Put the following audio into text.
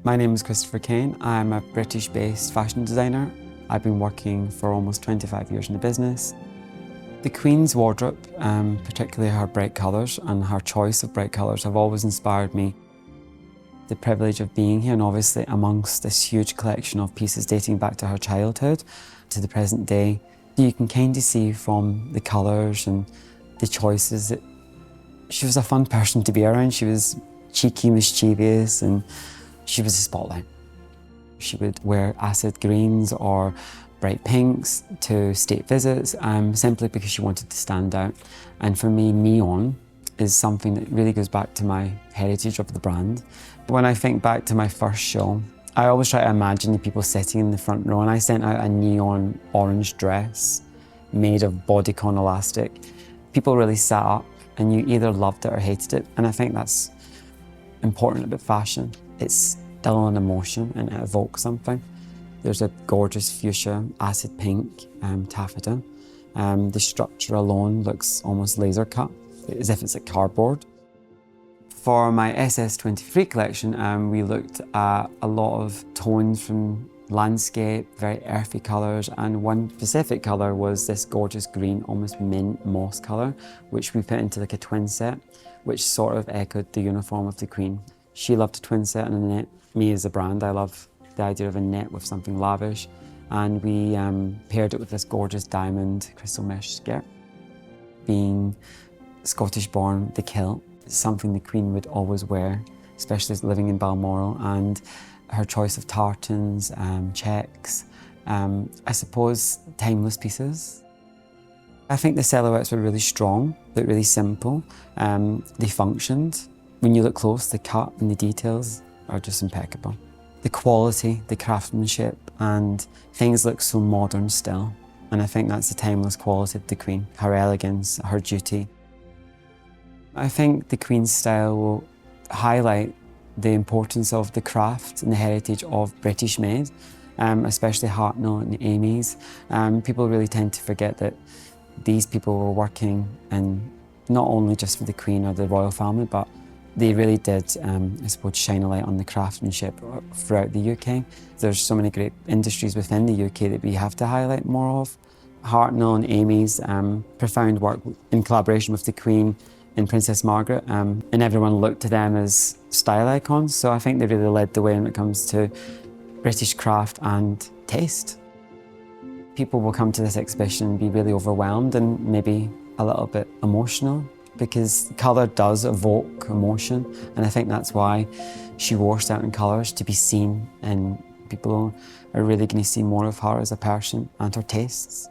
My name is Christopher Kane. I'm a British-based fashion designer. I've been working for almost 25 years in the business. The Queen's wardrobe, particularly her bright colours and her choice of bright colours, have always inspired me. The privilege of being here and obviously amongst this huge collection of pieces dating back to her childhood to the present day, you can kind of see from the colours and the choices that she was a fun person to be around. She was cheeky, mischievous, and she was a spotlight. She would wear acid greens or bright pinks to state visits simply because she wanted to stand out. And for me, neon is something that really goes back to my heritage of the brand. When I think back to my first show, I always try to imagine the people sitting in the front row, and I sent out a neon orange dress made of bodycon elastic. People really sat up and you either loved it or hated it, and I think that's important about fashion. It's still an emotion and it evokes something. There's a gorgeous fuchsia, acid pink taffeta. The structure alone looks almost laser cut, as if it's like cardboard. For my SS23 collection, we looked at a lot of tones from landscape, very earthy colours, and one specific colour was this gorgeous green, almost mint moss colour, which we put into like a twin set, which sort of echoed the uniform of the Queen. She loved a twin set and a net. Me as a brand, I love the idea of a net with something lavish, and we paired it with this gorgeous diamond crystal mesh skirt. Being Scottish-born, the kilt is something the Queen would always wear, especially living in Balmoral, and her choice of tartans, checks, I suppose timeless pieces. I think the silhouettes were really strong, but really simple. They functioned. When you look close, the cut and the details are just impeccable. The quality, the craftsmanship, and things look so modern still. And I think that's the timeless quality of the Queen, her elegance, her duty. I think the Queen's style will highlight the importance of the craft and the heritage of British made, especially Hartnell and Amy's. People really tend to forget that these people were working and not only just for the Queen or the royal family, but they really did, I suppose, shine a light on the craftsmanship throughout the UK. There's so many great industries within the UK that we have to highlight more of. Hartnell and Amy's profound work in collaboration with the Queen and Princess Margaret, and everyone looked to them as style icons. So I think they really led the way when it comes to British craft and taste. People will come to this exhibition and be really overwhelmed and maybe a little bit emotional, because colour does evoke emotion, and I think that's why she wore certain colours to be seen, and people are really going to see more of her as a person and her tastes.